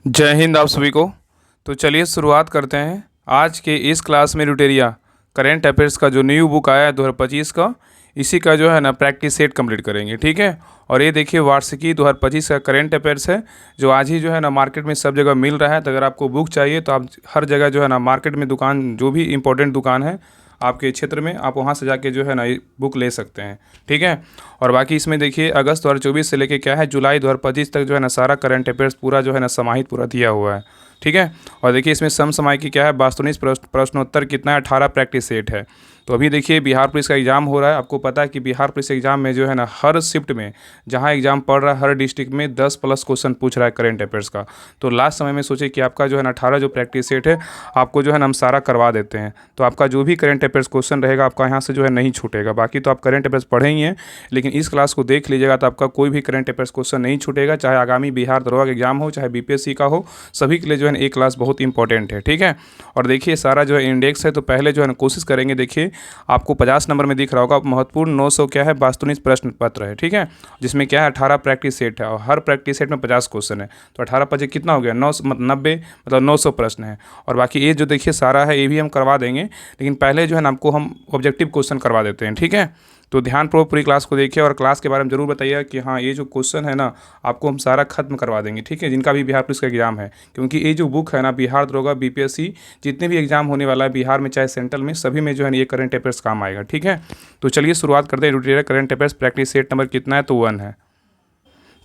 जय हिंद आप सभी को। तो चलिए शुरुआत करते हैं आज के इस क्लास में ड्यूटेरिया करेंट अफेयर्स का जो न्यू बुक आया है 2025 का, इसी का जो है ना प्रैक्टिस सेट कंप्लीट करेंगे। ठीक है। और ये देखिए वार्षिकी 2025 का करेंट अफेयर्स है जो आज ही जो है ना मार्केट में सब जगह मिल रहा है। तो अगर आपको बुक चाहिए तो आप हर जगह जो है ना मार्केट में दुकान, जो भी इंपॉर्टेंट दुकान है आपके क्षेत्र में, आप वहाँ से जाके जो है ना ये बुक ले सकते हैं। ठीक है। और बाकी इसमें देखिए अगस्त 2024 से लेके क्या है जुलाई 2025 तक जो है ना सारा करंट अफेयर्स पूरा जो है ना समाहित पूरा दिया हुआ है। ठीक है। और देखिए इसमें समसामयिक की क्या है 22 प्रश्नोत्तर कितना है, 18 प्रैक्टिस सेट है। तो अभी देखिए बिहार पुलिस का एग्ज़ाम हो रहा है। आपको पता है कि बिहार पुलिस एग्ज़ाम में जो है ना हर शिफ्ट में जहाँ एग्ज़ाम पढ़ रहा है हर डिस्ट्रिक्ट में 10+ क्वेश्चन पूछ रहा है करेंट अफेयर्स का। तो लास्ट समय में सोचे कि आपका जो है ना 18 जो प्रैक्टिस सेट है आपको जो है ना हम सारा करवा देते हैं। तो आपका जो भी करेंट अफेयर्स क्वेश्चन रहेगा आपका यहाँ से जो है नहीं छूटेगा। बाकी तो आप करेंट अफेयर्स पढ़े ही हैं, लेकिन इस क्लास को देख लीजिएगा तो आपका कोई भी करेंट अफेयर्स क्वेश्चन नहीं छूटेगा, चाहे आगामी बिहार दरोगा का एग्जाम हो, चाहे बीपीएससी का हो, सभी के लिए जो है एक क्लास बहुत इंपॉर्टेंट है। ठीक है। और देखिए सारा जो है इंडेक्स है, तो पहले जो है ना कोशिश करेंगे, देखिए आपको 50 नंबर में दिख रहा होगा महत्वपूर्ण 900 क्या है 22 प्रश्न पत्र है। ठीक है। जिसमें क्या है 18 प्रैक्टिस सेट है और हर प्रैक्टिस सेट में 50 क्वेश्चन है। तो 18 पचे कितना हो गया 90 मतलब 900 प्रश्न है। और बाकी ये जो देखिए सारा है ये भी हम करवा देंगे, लेकिन पहले जो है ना आपको हम ऑब्जेक्टिव क्वेश्चन करवा देते हैं। ठीक है। तो ध्यानपूर्वक पूरी क्लास को देखिए और क्लास के बारे में ज़रूर बताइए कि हाँ ये जो क्वेश्चन है ना आपको हम सारा खत्म करवा देंगे। ठीक है। जिनका भी बिहार पुलिस का एग्जाम है, क्योंकि ये जो बुक है ना बिहार दरोगा बीपीएससी जितने भी एग्जाम होने वाला है बिहार में चाहे सेंट्रल में, सभी में जो है ये करंट अफेयर्स काम आएगा। ठीक है। तो चलिए शुरुआत करते हैं। ड्यूटेरिया current affairs practice set number कितना है, तो 1 है।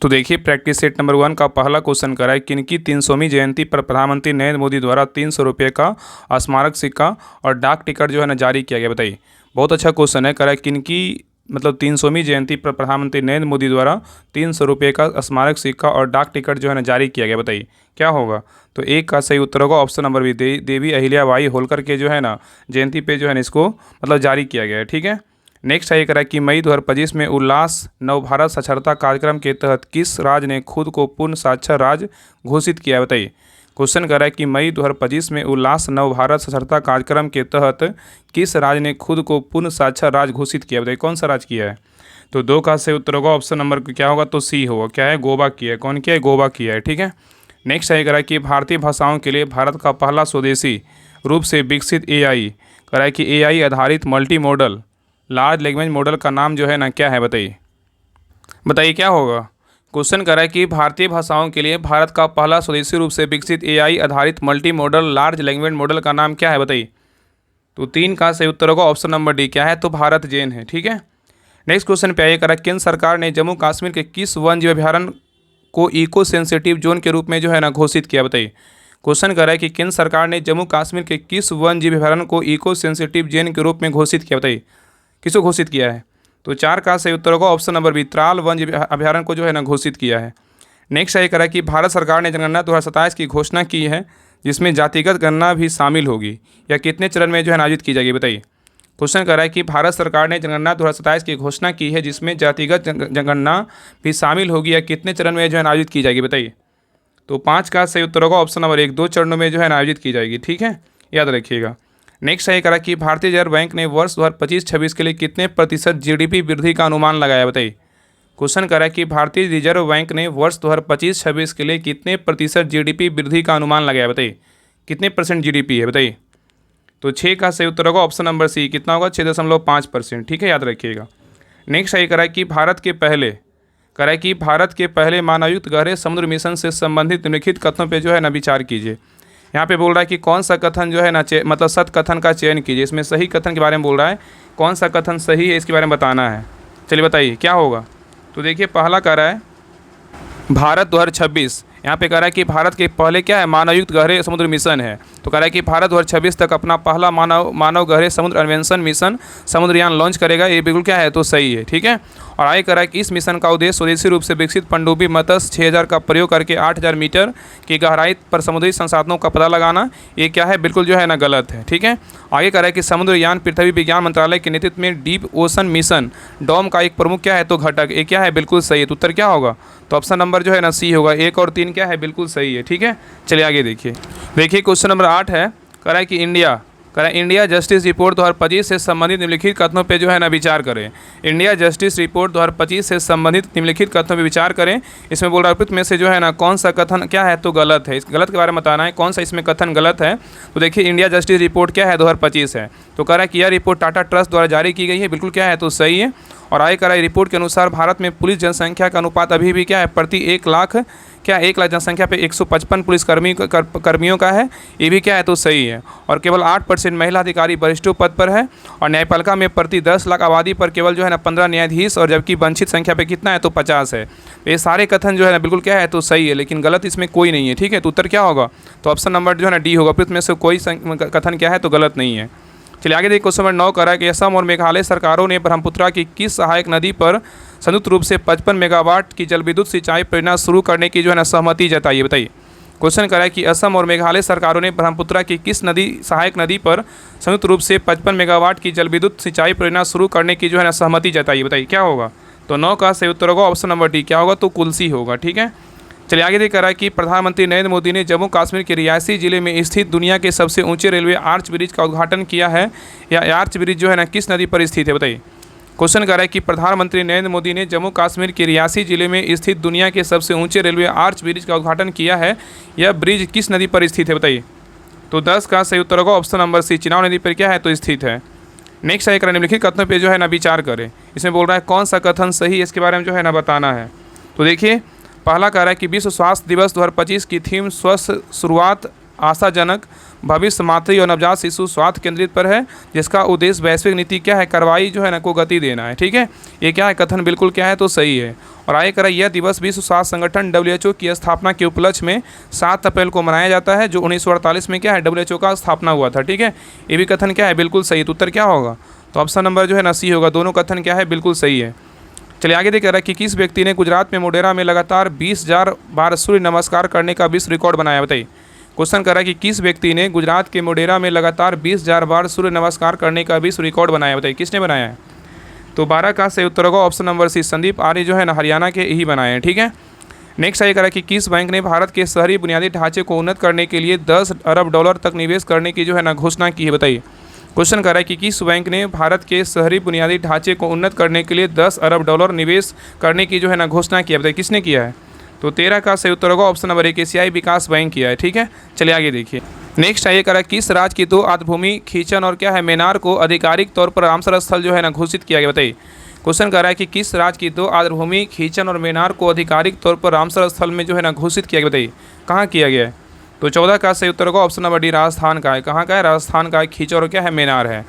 तो देखिए प्रैक्टिस सेट नंबर 1 का पहला क्वेश्चन करा है किनकी 300वीं जयंती पर प्रधानमंत्री नरेंद्र मोदी द्वारा 300 रुपये का स्मारक सिक्का और डाक टिकट जो है ना जारी किया गया, बताइए। बहुत अच्छा क्वेश्चन है। करा है किनकी मतलब 300वीं जयंती पर प्रधानमंत्री नरेंद्र मोदी द्वारा 300 रुपये का स्मारक सिक्का और डाक टिकट जो है ना जारी किया गया, बताइए क्या होगा। तो एक का सही उत्तर होगा option number B, Devi Ahilyabai Holkar के जो है ना जयंती पे जो है ना इसको मतलब जारी किया गया है। ठीक है। नेक्स्ट है करा कि मई 2025 में उल्लास नवभारत साक्षरता कार्यक्रम के तहत किस राज्य ने खुद को पूर्ण साक्षर राज्य घोषित किया है, बताइए। क्वेश्चन कर रहा है कि मई 2025 में उल्लास नवभारत साक्षरता कार्यक्रम के तहत किस राज्य ने खुद को पूर्ण साक्षर राज्य घोषित किया, बताइए कौन सा राज्य किया है। तो 2 का सही उत्तर होगा ऑप्शन नंबर क्या होगा, तो सी होगा। क्या है, गोवा किया है। कौन किया है, गोवा किया है। ठीक है। नेक्स्ट है करा कि भारतीय भाषाओं के लिए भारत का पहला स्वदेशी रूप से विकसित एआई करा है कि एआई आधारित multi modal large language model का नाम जो है ना क्या है, बताइए। बताइए क्या होगा। क्वेश्चन कर रहा है कि भारतीय भाषाओं के लिए भारत का पहला स्वदेशी रूप से विकसित एआई आधारित multi modal large language model का नाम क्या है, बताइए। तो 3 का सही उत्तर होगा ऑप्शन नंबर डी, क्या है, तो भारत जैन है। ठीक है। नेक्स्ट क्वेश्चन पे आइए करा केंद्र सरकार ने जम्मू कश्मीर के किस वन जीव अभ्यारण्य को इको सेंसिटिव जोन के रूप में जो है ना घोषित किया, बताइए। क्वेश्चन कर रहा है कि केंद्र सरकार ने जम्मू कश्मीर के किस वन जीव अभ्यारण्य को इको सेंसिटिव जोन के रूप में घोषित किया, बताइए किसको घोषित किया है। तो 4 का सही उत्तर होगा ऑप्शन नंबर बी, त्राल वन अभ्यारण्य को जो है ना घोषित किया है। नेक्स्ट है करा कि भारत सरकार ने जनगणना 2027 की घोषणा की है जिसमें जातिगत गणना भी शामिल होगी, या कितने चरण में जो है आयोजित की जाएगी, बताइए। क्वेश्चन कर रहा है कि भारत सरकार ने जनगणना 2027 की घोषणा की है जिसमें जातिगत जनगणना भी शामिल होगी, या कितने चरण में जो है आयोजित की जाएगी, बताइए। तो 5 का सही उत्तर होगा ऑप्शन नंबर 1, 2 चरणों में जो है आयोजित की जाएगी। ठीक है, याद रखिएगा। नेक्स्ट है करा कि भारतीय रिजर्व बैंक ने वर्ष 2025-26 के लिए कितने प्रतिशत जीडीपी वृद्धि का अनुमान लगाया, बताइए। क्वेश्चन करा कि भारतीय रिजर्व बैंक ने वर्ष 2025-26 के लिए कितने प्रतिशत जीडीपी वृद्धि का अनुमान लगाया, बताइए कितने परसेंट जीडीपी है, बताइए। तो 6 का सही उत्तर होगा ऑप्शन नंबर सी, कितना होगा 6.5%। ठीक है, याद रखिएगा। नेक्स्ट है करा कि भारत के पहले मानवयुक्त गहरे समुद्र मिशन से संबंधित निम्नलिखित कथनों पर जो है ना विचार कीजिए। यहाँ पे बोल रहा है कि कौन सा कथन जो है ना मतलब सत्य कथन का चयन कीजिए। इसमें सही कथन के बारे में बोल रहा है, कौन सा कथन सही है इसके बारे में बताना है। चलिए बताइए क्या होगा। तो देखिए पहला कह रहा है भारत 2026, यहाँ पे कह रहा है कि भारत के पहले क्या है मानवयुक्त गहरे समुद्र मिशन है। तो कह रहा है कि भारत 2026 तक अपना पहला मानव गहरे समुद्र अन्वेषण मिशन समुद्रयान लॉन्च करेगा। ये बिल्कुल क्या है, तो सही है। ठीक है। और आगे कह रहा है कि इस मिशन का उद्देश्य स्वदेशी रूप से विकसित पनडुब्बी मत्स्य 6000 का प्रयोग करके 8000 मीटर की गहराई पर समुद्री संसाधनों का पता लगाना। ये क्या है, बिल्कुल जो है ना गलत है। ठीक है। आगे कह रहा है कि समुद्रयान पृथ्वी विज्ञान मंत्रालय के नेतृत्व में डीप ओशन मिशन डॉम का एक प्रमुख क्या है, तो घटक। ये क्या है, बिल्कुल सही है। तो उत्तर क्या होगा, तो ऑप्शन नंबर जो है ना सी होगा। 1 और 3 क्या है, बिल्कुल सही है। ठीक है। चलिए आगे देखिए क्वेश्चन नंबर 8 है। कह रहा है कि इंडिया करें इंडिया जस्टिस रिपोर्ट 2025 से संबंधित निम्नलिखित कथनों पे जो है ना विचार करें। इंडिया जस्टिस रिपोर्ट 2025 से संबंधित निम्नलिखित कथनों पे विचार करें। इसमें बोल रहा है में से जो है ना कौन सा कथन क्या है तो गलत है, इस गलत के बारे में बताना है कौन सा इसमें कथन गलत है। तो देखिए इंडिया जस्टिस रिपोर्ट क्या है 2025 है, तो कह रहा है कि यह रिपोर्ट टाटा ट्रस्ट द्वारा जारी की गई है, बिल्कुल क्या है तो सही है। और आगे कह रहा है रिपोर्ट के अनुसार भारत में पुलिस जनसंख्या का अनुपात अभी भी क्या है प्रति 1 लाख क्या 1 लाख जनसंख्या पे 155 पुलिस कर्मियों का है, ये भी क्या है तो सही है। और केवल 8% महिला अधिकारी वरिष्ठों पद पर है। और न्यायपालिका में प्रति 10 लाख आबादी पर केवल जो है ना 15 न्यायाधीश, और जबकि वंचित संख्या पे कितना है तो 50 है। ये सारे कथन जो है ना बिल्कुल क्या है तो सही है, लेकिन गलत इसमें कोई नहीं है। ठीक है, तो उत्तर क्या होगा तो ऑप्शन नंबर जो है ना डी होगा, फिर इसमें से कोई कथन क्या है तो गलत नहीं है। चलिए आगे देखिए क्वेश्चन नंबर 9 कह रहा है कि असम और मेघालय सरकारों ने ब्रह्मपुत्रा की किस सहायक नदी पर संयुक्त रूप से 55 मेगावाट की जल विद्युत सिंचाई परियोजना शुरू करने की जो है ना सहमति जताई है, बताइए। क्वेश्चन कह रहा है कि असम और मेघालय सरकारों ने ब्रह्मपुत्रा की किस सहायक नदी पर संयुक्त रूप से 55 मेगावाट की जल विद्युत सिंचाई परियोजना शुरू करने की जो है ना सहमति जताई, बताइए क्या होगा। तो 9 का सही उत्तर होगा ऑप्शन नंबर डी, क्या होगा तो कुल्सी होगा। ठीक है, चलिए आगे देख रहा है कि प्रधानमंत्री नरेंद्र मोदी ने जम्मू कश्मीर के रियासी जिले में स्थित दुनिया के सबसे ऊंचे रेलवे आर्च ब्रिज का उद्घाटन किया है। यह आर्च ब्रिज जो है ना किस नदी पर स्थित है, बताइए। क्वेश्चन कर रहा है कि प्रधानमंत्री नरेंद्र मोदी ने जम्मू कश्मीर के रियासी जिले में स्थित दुनिया के सबसे ऊंचे रेलवे आर्च ब्रिज का उद्घाटन किया है। यह ब्रिज किस नदी पर स्थित है, बताइए। तो 10 का सही उत्तर होगा ऑप्शन नंबर सी, चिनाब नदी पर क्या है तो स्थित है। नेक्स्ट है निम्नलिखित कथनों पर जो है ना विचार करें। इसमें बोल रहा है कौन सा कथन सही है, इसके बारे में जो है ना बताना है। तो देखिए पहला कह रहा है कि विश्व स्वास्थ्य दिवस 2025 की थीम स्वस्थ शुरुआत आशाजनक भविष्य मातृ और नवजात शिशु स्वास्थ्य केंद्रित पर है, जिसका उद्देश्य वैश्विक नीति क्या है कार्रवाई जो है ना को गति देना है। ठीक है, ये क्या है कथन बिल्कुल क्या है तो सही है। और आगे कह रहा है यह दिवस विश्व स्वास्थ्य संगठन WHO की स्थापना के उपलक्ष्य में 7 अप्रैल को मनाया जाता है, जो 1948 में क्या है WHO का स्थापना हुआ था। ठीक है, ये भी कथन क्या है बिल्कुल सही। तो उत्तर क्या होगा तो ऑप्शन नंबर जो है ना सी होगा, दोनों कथन क्या है बिल्कुल सही है। चलिए आगे देख रहा है कि किस व्यक्ति ने गुजरात में मोढेरा में लगातार 20,000 बार सूर्य नमस्कार करने का विश्व रिकॉर्ड बनाया, बताइए। क्वेश्चन कर रहा है कि किस व्यक्ति ने गुजरात के मोढेरा में लगातार 20,000 बार सूर्य नमस्कार करने का विश्व रिकॉर्ड बनाया, बताइए किसने बनाया है। तो 12 का सही उत्तर होगा ऑप्शन नंबर सी, संदीप आर्य जो है ना हरियाणा के ही बनाए हैं। ठीक है, नेक्स्ट ये कह रहा है कि किस बैंक ने भारत के शहरी बुनियादी ढांचे को उन्नत करने के लिए 10 अरब डॉलर तक निवेश करने की जो है ना घोषणा की है, बताइए। क्वेश्चन कर रहा है कि किस बैंक ने भारत के शहरी बुनियादी ढांचे को उन्नत करने के लिए 10 अरब डॉलर निवेश करने की जो है ना घोषणा की है, बताइए किसने किया है। तो 13 का सही उत्तर होगा ऑप्शन नंबर ए, एशियाई विकास बैंक किया है। ठीक है, चलिए आगे देखिए। नेक्स्ट ये कह रहा है किस राज्य की 2 आर्द्रभूमि खींचन और क्या है मेनार को आधिकारिक तौर पर रामसर स्थल जो है ना घोषित किया गया, बताइए। क्वेश्चन कर रहा है कि किस राज्य की 2 आर्द्रभूमि खींचन और मेनार को आधिकारिक तौर पर रामसर स्थल में जो है ना घोषित किया गया, बताइए कहाँ किया गया है। तो 14 का सही उत्तर होगा ऑप्शन नंबर डी, राजस्थान का है। कहाँ का है, राजस्थान का है, खींचन और क्या है मेनार है।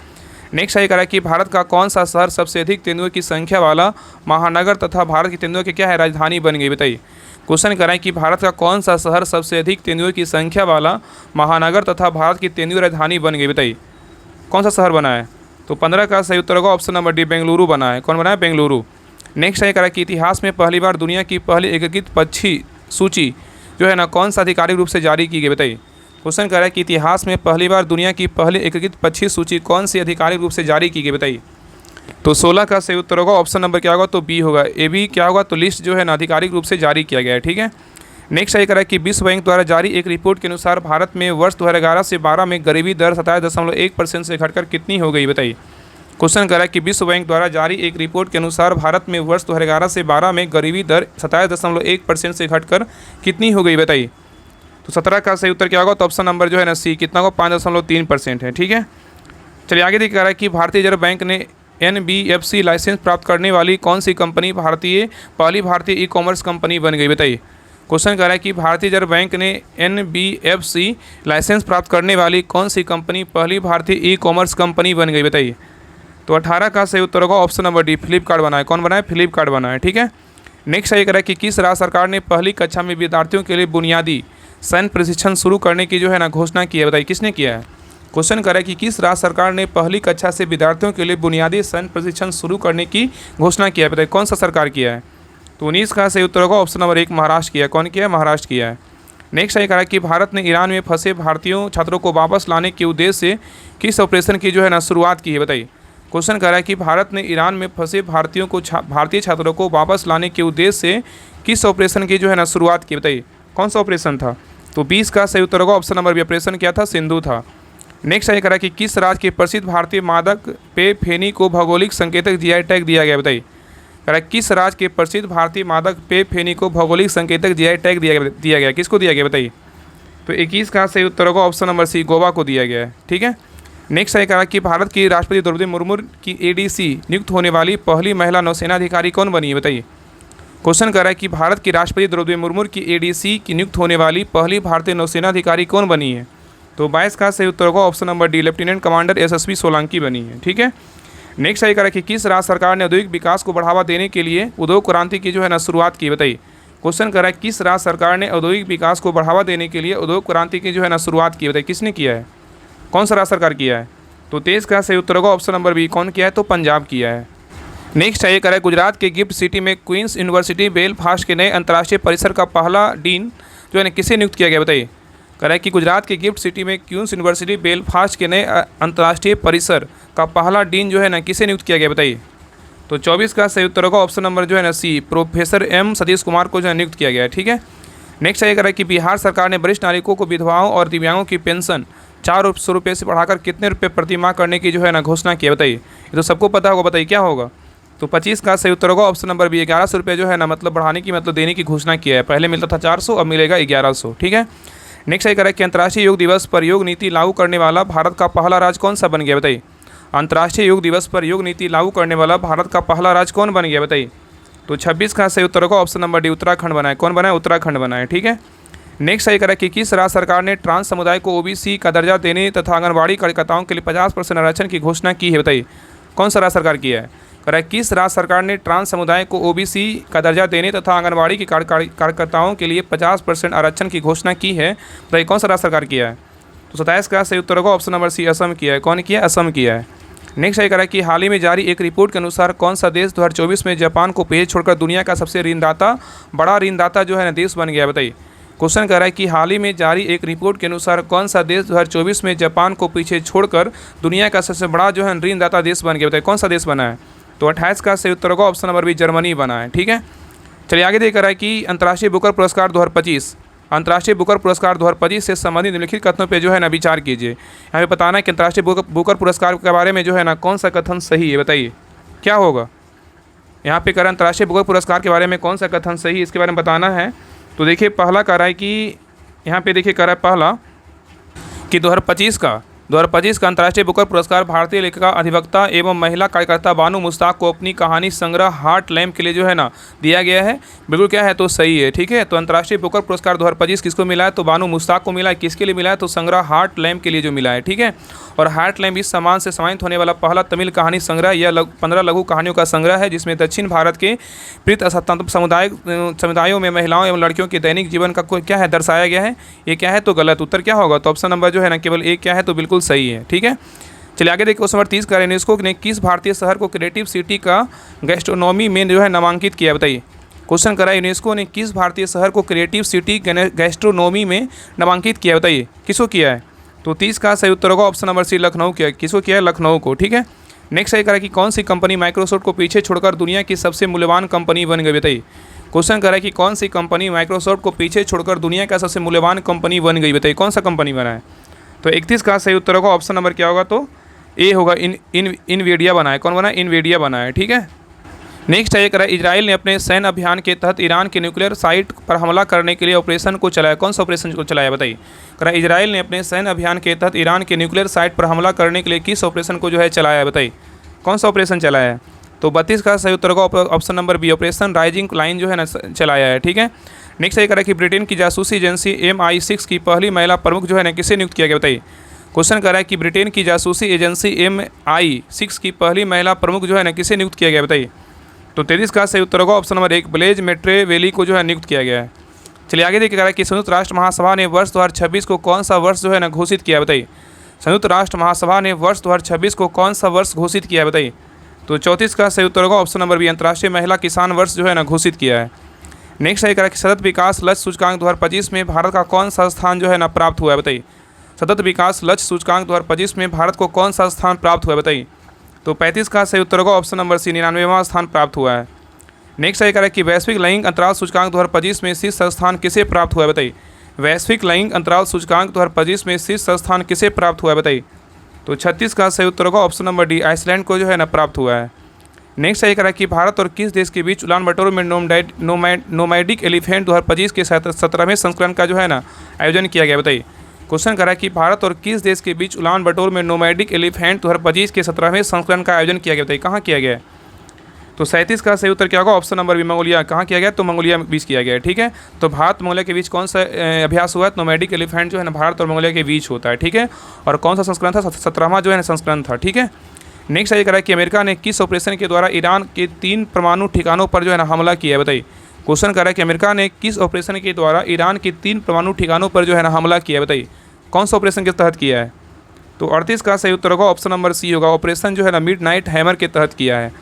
नेक्स्ट ये कह रहा है कि भारत का कौन सा शहर सबसे अधिक तेंदुओं की संख्या वाला महानगर तथा भारत की तेंदुओं की क्या है राजधानी बन गई, बताइए। क्वेश्चन कर रहा है कि भारत का कौन सा शहर सबसे अधिक तेंदुओं की संख्या वाला महानगर तथा भारत की तेंदुओं राजधानी बन गई, बताइए कौन सा शहर बना है। तो 15 का सही उत्तर होगा ऑप्शन नंबर डी, बेंगलुरु बना है। कौन बना है, बेंगलुरु। नेक्स्ट ये कह रहा है कि इतिहास में पहली बार दुनिया की पहली एकीकृत पक्षी सूची जो है ना कौन सा आधिकारिक रूप से जारी की गई, बताइए। क्वेश्चन कर रहा है कि इतिहास में पहली बार दुनिया की पहली एकीकृत पक्षी सूची कौन सी आधिकारिक रूप से जारी की गई, बताइए। तो 16 का सही उत्तर होगा ऑप्शन नंबर क्या होगा तो बी होगा, ए बी क्या होगा तो लिस्ट जो है ना आधिकारिक रूप से जारी किया गया है। ठीक है, नेक्स्ट ये कह रहा है कि विश्व बैंक द्वारा जारी एक रिपोर्ट के अनुसार भारत में वर्ष 2011 से 12 में गरीबी दर 27.1% से घटकर कितनी हो गई, बताइए। क्वेश्चन कर रहा है कि विश्व बैंक द्वारा जारी एक रिपोर्ट के अनुसार भारत में वर्ष 2011 से 12 में गरीबी दर 27.1% से घटकर कितनी हो गई, बताइए। तो 17 का सही उत्तर क्या होगा तो ऑप्शन नंबर जो है ना सी, कितना होगा 5.3% है। ठीक है, चलिए आगे देख रहा है कि भारतीय रिजर्व बैंक ने NBFC लाइसेंस प्राप्त करने वाली कौन सी कंपनी पहली भारतीय ई-कॉमर्स कंपनी बन गई, बताइए। क्वेश्चन कर रहा है कि भारतीय रिजर्व बैंक ने NBFC लाइसेंस प्राप्त करने वाली कौन सी कंपनी पहली भारतीय ई-कॉमर्स कंपनी बन गई, बताइए। तो 18 का सही उत्तर होगा ऑप्शन नंबर डी, फ्लिपकार्ट बना है। कौन बना है, फ्लिपकार्ट बना है। ठीक है, नेक्स्ट ये कह रहा है कि किस राज्य सरकार ने पहली कक्षा में विद्यार्थियों के लिए बुनियादी सैन्य प्रशिक्षण शुरू करने की जो है ना घोषणा की है, बताइए किसने किया है। क्वेश्चन कर रहा है कि किस राज्य सरकार ने पहली कक्षा से विद्यार्थियों के लिए बुनियादी सैन्य प्रशिक्षण शुरू करने की घोषणा किया है, बताइए कौन सा सरकार किया है। तो 19 का सही उत्तर होगा ऑप्शन नंबर 1, महाराष्ट्र किया है। कौन किया है, महाराष्ट्र किया है। नेक्स्ट ये कह रहा है कि भारत ने ईरान में फंसे भारतीयों छात्रों को वापस लाने के उद्देश्य से किस ऑपरेशन की जो है ना शुरुआत की है, बताइए। क्वेश्चन कर रहा है कि भारत ने ईरान में फंसे भारतीय छात्रों को वापस लाने के उद्देश्य से किस ऑपरेशन की जो है ना शुरुआत की, बताइए कौन सा ऑपरेशन था। तो 20 का सही उत्तर होगा ऑप्शन नंबर बी, ऑपरेशन क्या था, सिंधु था। नेक्स्ट ये करा कि किस राज्य के प्रसिद्ध भारतीय मादक पेय फेनी को भौगोलिक संकेतक जीआई टैग दिया गया, बताइए। करा किस राज्य के प्रसिद्ध भारतीय मादक पेय फेनी को भौगोलिक संकेतक जीआई टैग दिया गया, किसको दिया गया बताइए। तो 21 का सही उत्तर होगा ऑप्शन नंबर सी, गोवा को दिया गया है, ठीक है। नेक्स्ट है कहा कि भारत की राष्ट्रपति द्रौपदी मुर्मू की एडीसी नियुक्त होने वाली पहली महिला नौसेना अधिकारी कौन बनी है, बताइए। क्वेश्चन कर रहा है कि भारत की राष्ट्रपति द्रौपदी मुर्मू की एडीसी की नियुक्त होने वाली पहली भारतीय नौसेना अधिकारी कौन बनी है। तो 22 का सही उत्तर होगा option number D, lieutenant commander SSV Solanki बनी है, ठीक है। नेक्स्ट है कह रहा है कि किस राज्य सरकार ने औद्योगिक विकास को बढ़ावा देने के लिए उद्योग क्रांति की जो है ना शुरुआत की, बताइए। क्वेश्चन कर रहा है किस राज्य सरकार ने औद्योगिक विकास को बढ़ावा देने के लिए उद्योग क्रांति की जो है ना शुरुआत की, बताइए किसने किया है, कौन सा राज्य सरकार किया है। तो 23 का सही उत्तर होगा ऑप्शन नंबर बी, कौन किया है, तो पंजाब किया है। नेक्स्ट है ये कह रहा है गुजरात के गिफ्ट सिटी में क्वींस यूनिवर्सिटी बेलफास्ट के नए अंतर्राष्ट्रीय परिसर का पहला डीन जो है ना किसे नियुक्त किया गया, बताइए। कह रहा है कि गुजरात के गिफ्ट सिटी में क्वींस यूनिवर्सिटी बेलफास्ट के नए अंतर्राष्ट्रीय परिसर का पहला डीन जो है ना किसे नियुक्त किया गया, बताइए। तो 24 का सही उत्तर होगा ऑप्शन नंबर जो है ना सी, प्रोफेसर एम सतीश कुमार को जो है नियुक्त किया गया है, ठीक है। नेक्स्ट ये कह रहा है कि बिहार सरकार ने वरिष्ठ नागरिकों को विधवाओं और दिव्यांगों की पेंशन 400 रुपये से बढ़ाकर कितने रुपये प्रति माह करने की जो है ना घोषणा की है, बताइए। ये तो सबको पता होगा, बताइए क्या होगा। तो 25 का सही उत्तर होगा ऑप्शन नंबर बी, 1100 रुपये जो है ना मतलब बढ़ाने की मतलब देने की घोषणा किया है। पहले मिलता था 400, अब मिलेगा 1100, ठीक है। नेक्स्ट ये कह रहा है कि अंतर्राष्ट्रीय योग दिवस पर योग नीति लागू करने वाला भारत का पहला राज्य कौन सा बन गया, बताइए। अंतर्राष्ट्रीय योग दिवस पर योग नीति लागू करने वाला भारत का पहला राज्य कौन बन गया, बताइए। तो 26 का सही उत्तर होगा ऑप्शन नंबर डी, उत्तराखंड बनाए, कौन बनाए, उत्तराखंड बनाए, ठीक है। नेक्स्ट ये कह रहा है कि किस राज्य सरकार ने ट्रांस समुदाय को ओबीसी का दर्जा देने तथा आंगनबाड़ी कार्यकर्ताओं के लिए 50% आरक्षण की घोषणा की है, बताइए कौन सा राज्य सरकार किया है। कह रहा है किस राज्य सरकार ने ट्रांस समुदाय को ओबीसी का दर्जा देने तथा आंगनबाड़ी की कार्यकर्ताओं के लिए 50% आरक्षण की घोषणा की है, बताइए कौन सा राज्य सरकार किया है। तो 27 का सही उत्तर होगा ऑप्शन नंबर सी, असम किया है, कौन किया, असम किया है। नेक्स्ट ये कह रहा है कि हाल ही में जारी एक रिपोर्ट के अनुसार कौन सा देश 2024 में जापान को पीछे छोड़कर दुनिया का सबसे बड़ा ऋणदाता जो है ना देश बन गया, बताइए। क्वेश्चन कह रहा है कि हाल ही में जारी एक रिपोर्ट के अनुसार कौन सा देश 2024 में जापान को पीछे छोड़कर दुनिया का सबसे बड़ा जो है ऋणदाता देश बन गया, बताइए कौन सा देश बना है। तो 28 का सही उत्तर होगा ऑप्शन नंबर बी, जर्मनी बना है, ठीक है। चलिए आगे देख रहा है कि अंतर्राष्ट्रीय बुकर पुरस्कार 2025 अंतर्राष्ट्रीय बुकर पुरस्कार 2025 से संबंधित निम्नलिखित कथनों पे जो है ना विचार कीजिए। यहाँ पे बताना है कि अंतर्राष्ट्रीय बुकर पुरस्कार के बारे में जो है ना कौन सा कथन सही है, बताइए क्या होगा। यहाँ पे कह रहा है अंतर्राष्ट्रीय बुकर पुरस्कार के बारे में कौन सा कथन सही है, इसके बारे में बताना है। तो देखिए पहला कह रहा है कि यहाँ पे देखिए कह रहा है पहला कि 2025 का अंतर्राष्ट्रीय बुकर पुरस्कार भारतीय लेखिका, अधिवक्ता एवं महिला कार्यकर्ता बानू मुश्ताक को अपनी कहानी संग्रह हार्ट लैम्प के लिए जो है ना दिया गया है। बिल्कुल क्या है, तो सही है, ठीक है। तो अंतर्राष्ट्रीय बुकर पुरस्कार 2025 किसको मिला है, तो बानू मुश्ताक को मिला है। किसके लिए मिला है, तो संग्रह हार्ट लैम्प के लिए जो मिला है, ठीक है। और हार्ट लैम्प इस सम्मान से सम्मानित होने वाला पहला तमिल कहानी संग्रह, यह 15 लघु कहानियों का संग्रह है जिसमें दक्षिण भारत के प्रीत समुदायों में महिलाओं एवं लड़कियों के दैनिक जीवन का क्या है दर्शाया गया है। ये क्या है, तो गलत उत्तर क्या होगा, तो ऑप्शन नंबर जो है ना केवल एक क्या है, तो बिल्कुल सही है, ठीक है। चलिए आगे देखिए क्वेश्चन नंबर 30 का, यूनेस्को ने किस भारतीय शहर को क्रिएटिव सिटी का गैस्ट्रोनॉमी में जो है नामांकित किया, बताइए। क्वेश्चन करा यूनेस्को ने किस भारतीय शहर को क्रिएटिव सिटी गैस्ट्रोनॉमी में नामांकित किया, बताइए किसको किया है। तो 30 का सही उत्तर होगा ऑप्शन नंबर सी, लखनऊ किया, किसको किया है, लखनऊ को, ठीक है। नेक्स्ट ये करा कि कौन सी कंपनी माइक्रोसॉफ्ट को पीछे छोड़कर दुनिया की सबसे मूल्यवान कंपनी बन गई, बताइए। क्वेश्चन करा कि कौन सी कंपनी माइक्रोसॉफ्ट को पीछे छोड़कर दुनिया का सबसे मूल्यवान कंपनी बन गई, बताइए कौन सा कंपनी बना है। तो 31 का सही उत्तर होगा ऑप्शन नंबर क्या होगा, तो ए होगा, इनवीडिया बना है, कौन बना है, इनवीडिया बना है, ठीक है। नेक्स्ट है करा इजराइल ने अपने सैन्य अभियान के तहत ईरान के न्यूक्लियर साइट पर हमला करने के लिए ऑपरेशन को चलाया, कौन सा ऑपरेशन को चलाया, बताइए। करा इजराइल ने अपने सैन्य अभियान के तहत ईरान के न्यूक्लियर साइट पर हमला करने के लिए किस ऑपरेशन को जो है चलाया, बताइए कौन सा ऑपरेशन चलाया है। तो 32 का सही उत्तर होगा option number B, Operation Rising Lion जो है ना चलाया है, ठीक है। नेक्स्ट ये करा कि ब्रिटेन की जासूसी एजेंसी MI6 की पहली महिला प्रमुख जो है ना किसे नियुक्त किया गया, बताइए। क्वेश्चन कर रहा है कि ब्रिटेन की जासूसी एजेंसी MI6 की पहली महिला प्रमुख जो है ना किसे नियुक्त किया गया, बताइए। तो 33 का सही उत्तर होगा ऑप्शन नंबर 1, ब्लेज मेट्रेवेली को जो है नियुक्त किया गया है। चलिए आगे देखिए कह रहा है कि संयुक्त राष्ट्र महासभा ने वर्ष 2026 को कौन सा वर्ष जो है ना घोषित किया, बताइए। संयुक्त राष्ट्र महासभा ने वर्ष 2026 को कौन सा वर्ष घोषित किया, बताइए। तो 34 का सही उत्तर होगा ऑप्शन नंबर बी, अंतर्राष्ट्रीय महिला किसान वर्ष जो है ना घोषित किया है। नेक्स्ट है कह रहा है कि सतत विकास लक्ष्य सूचकांक 2025 में भारत का कौन सा स्थान जो है ना प्राप्त हुआ है, बताइए। सतत विकास लक्ष्य सूचकांक 2025 में भारत को कौन सा स्थान प्राप्त हुआ है, बताइए। तो 35 का सही उत्तर होगा ऑप्शन नंबर सी, 99वां स्थान प्राप्त हुआ है। नेक्स्ट है कह रहा है कि वैश्विक लैंगिक अंतराल सूचकांक 2025 में शीर्ष स्थान किसे प्राप्त हुआ है, बताइए। वैश्विक लैंगिक अंतराल सूचकांक 2025 में शीर्ष स्थान किसे प्राप्त हुआ है बताइए। तो 36 का सही उत्तर होगा ऑप्शन नंबर डी, आइसलैंड को जो है ना प्राप्त हुआ है। नेक्स्ट सही करा कि भारत और किस देश के बीच उलान बटोर में नोमैडिक एलिफेंट 2025 के 17वें संस्करण का जो है ना आयोजन किया गया बताइए। क्वेश्चन करा कि भारत और किस देश के बीच उलान बटोर में नोमैडिक एलिफेंट 2025 के 17वें संस्करण का आयोजन किया गया बताइए। कहाँ किया गया है। तो 37 का सही उत्तर क्या होगा ऑप्शन नंबर बी, मंगोलिया। कहाँ किया गया, तो मंगोलिया बीच किया गया है। ठीक है, तो भारत मंगोलिया के बीच कौन सा अभ्यास हुआ है, नोमैडिक एलिफेंट जो है ना भारत और मंगोलिया के बीच होता है। ठीक है, और कौन सा संस्करण था, 17वां जो है ना संस्करण था। ठीक है, नेक्स्ट ये करा कि अमेरिका ने किस ऑपरेशन के द्वारा ईरान के 3 परमाणु ठिकानों पर जो है ना हमला किया है बताइए। क्वेश्चन करा कि अमेरिका ने किस ऑपरेशन के द्वारा ईरान के 3 परमाणु ठिकानों पर जो है ना हमला किया है बताइए। कौन सा ऑपरेशन के तहत किया है। तो 38 का सही उत्तर होगा ऑप्शन नंबर सी होगा, ऑपरेशन जो है ना मिडनाइट हैमर के तहत किया है।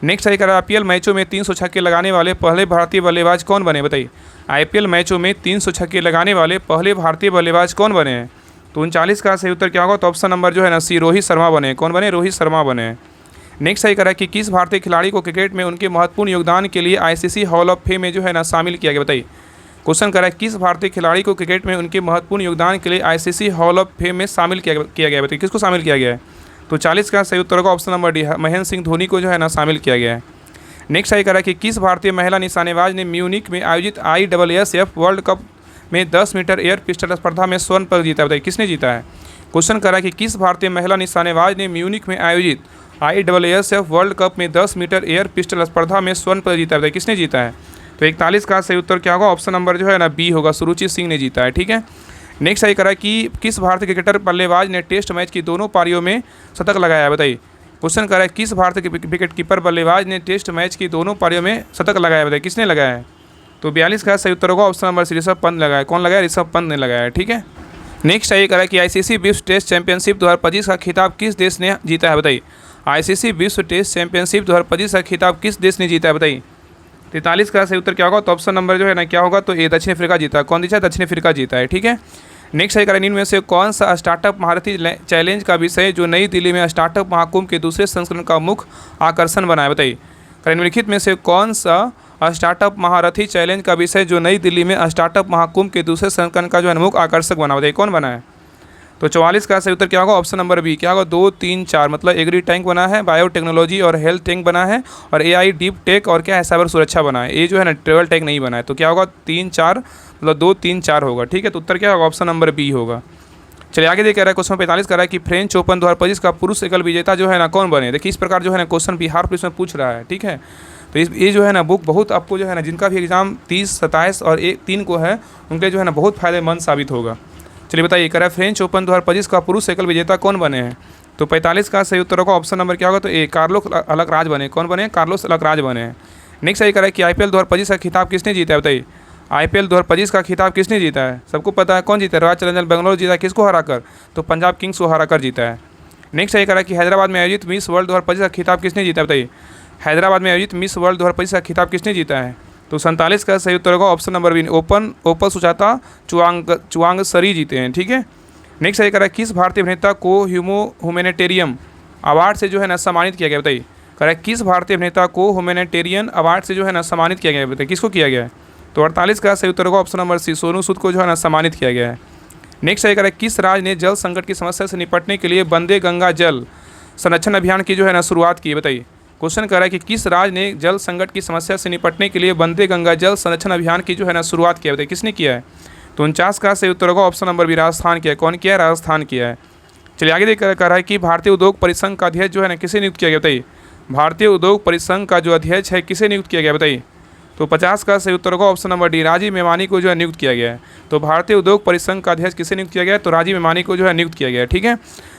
नेक्स्ट सही करा IPL मैचों में 300 छक्के लगाने वाले पहले भारतीय बल्लेबाज कौन बने बताइए। IPL मैचों में 300 छक्के लगाने वाले पहले भारतीय बल्लेबाज कौन बने हैं। तो 39 का सही उत्तर क्या होगा, तो ऑप्शन नंबर जो है ना सी, रोहित शर्मा बने। कौन बने, रोहित शर्मा बने। नेक्स्ट सही करा कि किस भारतीय खिलाड़ी को क्रिकेट में उनके महत्वपूर्ण योगदान के लिए ICC हॉल ऑफ फेम में जो है ना शामिल किया गया बताइए। क्वेश्चन करा किस भारतीय खिलाड़ी को क्रिकेट में उनके महत्वपूर्ण योगदान के लिए ICC हॉल ऑफ फेम में शामिल किया गया बताइए। किसको शामिल किया गया है। तो 40 का सही उत्तर होगा option number D, Mahendra Singh Dhoni को जो है ना शामिल किया गया है। नेक्स्ट सही करा कि किस भारतीय महिला निशानेबाज ने म्यूनिक में आयोजित ISSF वर्ल्ड कप में 10 मीटर एयर पिस्टल स्पर्धा में स्वर्ण पदक जीता बताइए। किसने जीता है। क्वेश्चन करा कि किस भारतीय महिला निशानेबाज ने म्यूनिक में आयोजित ISSF वर्ल्ड कप में 10 मीटर एयर पिस्टल स्पर्धा में स्वर्ण पदक जीता बताइए। किसने जीता है। तो 41 का सही उत्तर क्या होगा, ऑप्शन नंबर जो है ना बी होगा, सुरुचि सिंह ने जीता है। ठीक है, नेक्स्ट सही करा कि किस भारतीय क्रिकेटर बल्लेबाज ने टेस्ट मैच की दोनों पारियों में शतक लगाया है बताइए। क्वेश्चन करा किस भारतीय विकेट कीपर बल्लेबाज ने टेस्ट मैच की दोनों पारियों में शतक लगाया बताइए। किसने लगाया है। तो 42 का सही उत्तर होगा option number C, Rishabh Pant लगाया। कौन लगाया, ऋषभ पंत ने लगाया है। ठीक है, नेक्स्ट सही करा कि ICC विश्व टेस्ट चैंपियनशिप 2025 का खिताब किस देश ने जीता है बताइए। ICC विश्व टेस्ट चैंपियनशिप 2025 का खिताब किस देश ने जीता है बताइए। 43 का सही उत्तर क्या होगा, तो ऑप्शन नंबर जो है ना क्या होगा, तो ये दक्षिण अफ्रीका जीता। कौन जीता है, दक्षिण अफ्रीका जीता है। ठीक है, नेक्स्ट सही करें इनमें से कौन सा स्टार्टअप महारथी चैलेंज का विषय जो नई दिल्ली में स्टार्टअप महाकुंभ के दूसरे संस्करण का मुख्य आकर्षण बना है बताइए। निम्नलिखित में से कौन सा स्टार्टअप महारथी चैलेंज का विषय जो नई दिल्ली में स्टार्टअप महाकुंभ के दूसरे संस्करण का जो है मुख्य आकर्षक बना बताइए। कौन बना है। तो 44 का सही उत्तर क्या होगा, ऑप्शन नंबर बी क्या होगा, 2, 3, 4 मतलब एग्री टैंक बना है, बायोटेक्नोलॉजी और हेल्थ टैंक बना है, और AI डीप टेक और क्या है साइबर सुरक्षा बना है। ये जो है ना ट्रेवल टैंक नहीं बना है। तो क्या होगा 3, 4 मतलब 2, 3, 4 होगा। ठीक है, तो उत्तर क्या होगा, ऑप्शन नंबर बी होगा। चलिए आगे देख रहा है क्वेश्चन 45 कर रहा है कि फ्रेंच ओपन 2025 का पुरुष एकल विजेता जो है ना कौन बने। देखिए इस प्रकार जो है ना क्वेश्चन बिहार पुलिस में पूछ रहा है। ठीक है, तो ये जो है ना बुक बहुत आपको जो है ना जिनका भी एग्जाम 30, 27 और 3 को है उनके जो है ना बहुत फायदेमंद साबित होगा। चलिए बताइए कह रहा है फ्रेंच ओपन 2025 का पुरुष एकल विजेता कौन बने हैं। तो 45 का सही उत्तर होगा ऑप्शन नंबर क्या होगा, तो ए कार्लोस अलकराज बने। कौन बने, कार्लोस अलकराज बने हैं। नेक्स्ट सही कह रहा है कि IPL 2025 का खिताब किसने जीता है बताइए। IPL 2025 का खिताब किसने जीता है, सबको पता है कौन जीता है, रॉयल चैलेंजर्स बेंगलोर जीता है। किसको हराकर, तो पंजाब किंग्स को हराकर जीता है। नेक्स्ट सही कह रहा है कि हैदराबाद में आयोजित मिस वर्ल्ड 2025 का खिताब किसने जीता है बताइए। हैदराबाद में आयोजित मिस वर्ल्ड 2025 का खिताब किसने जीता है। तो 47 का सही उत्तर होगा option number B Opal Suchata Chuangsri जीते हैं। ठीक है, नेक्स्ट सही कह रहा है किस भारतीय अभिनेता को ह्यूमैनिटेरियन अवार्ड से जो है ना सम्मानित किया गया बताइए। कह रहा है किस भारतीय अभिनेता को ह्यूमैनिटेरियन अवार्ड से जो है ना सम्मानित किया गया बताइए, किसको किया गया है। तो 48 का सही उत्तर होगा ऑप्शन नंबर सी सोनू सूद को जो है ना सम्मानित किया गया है। नेक्स्ट सही कह रहा है किस राज्य ने जल संकट की समस्या से निपटने के लिए वंदे गंगा जल संरक्षण अभियान की जो है ना शुरुआत की बताइए। क्वेश्चन कर रहा है कि किस राज्य ने जल संकट की समस्या से निपटने के लिए वंदे गंगा जल संरक्षण अभियान की जो है ना शुरुआत किया बताइए, किसने किया है। तो 49 का सही उत्तर होगा ऑप्शन नंबर बी राजस्थान किया है। कौन किया है, राजस्थान किया है। चलिए आगे देख कर रहा है कि भारतीय उद्योग परिसंघ का अध्यक्ष जो है ना किसे नियुक्त किया गया बताइए। भारतीय उद्योग परिसंघ का जो अध्यक्ष है किसे नियुक्त किया गया बताइए। तो 50 का सही उत्तर होगा option number D Rajiv Memani को जो है नियुक्त किया गया है। तो भारतीय उद्योग परिसंघ का अध्यक्ष किसे नियुक्त किया गया है, तो राजीव मेमानी को जो है नियुक्त किया गया है। ठीक है,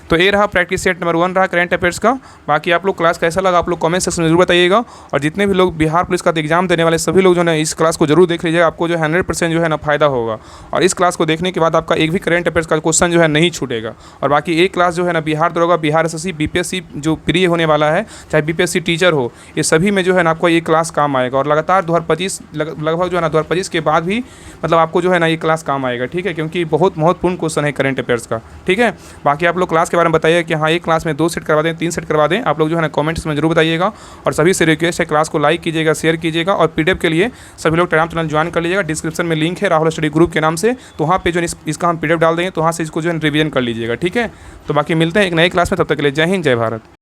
तो ये रहा प्रैक्टिस सेट नंबर 1 रहा करंट अफेयर्स का। बाकी आप लोग क्लास कैसा लगा आप लोग कमेंट सेक्शन में जरूर बताइएगा। और जितने भी लोग बिहार पुलिस का एग्जाम देने वाले सभी लोग जो है इस क्लास को जरूर देख लीजिएगा, आपको जो 100% जो है ना फायदा होगा। और इस क्लास को देखने के बाद आपका एक भी करंट अफेयर्स का क्वेश्चन जो है नहीं छूटेगा। और बाकी एक क्लास जो है ना बिहार दरोगा, बिहार SSC, BPSC जो प्रिय होने वाला है, चाहे BPSC टीचर हो, ये सभी में जो है ना आपको ये क्लास काम आएगा। और लगातार 2025 लगभग जो है ना 2025 के बाद भी मतलब आपको जो है ना ये क्लास काम आएगा। ठीक है, क्योंकि बहुत महत्वपूर्ण क्वेश्चन है करंट अफेयर्स का। ठीक है, बाकी आप लोग क्लास के बारे में बताइए कि हाँ एक क्लास में 2 सेट करवा दें, 3 सेट करवा दें, आप लोग जो है ना कमेंट्स में जरूर बताइएगा। और सभी से रिक्वेस्ट है क्लास को लाइक कीजिएगा, शेयर कीजिएगा, और पीडीएफ के लिए सभी लोग टेलीग्राम चैनल ज्वाइन कर लीजिएगा। डिस्क्रिप्शन में लिंक है राहुल स्टडी ग्रुप के नाम से, तो वहाँ पे जो इसका हम पीडीएफ डाल देंगे, तो वहाँ से इसको जो है रिवीजन कर लीजिएगा, ठीक है। तो बाकी मिलते हैं एक नई क्लास में, तब तक के लिए जय हिंद, जय भारत।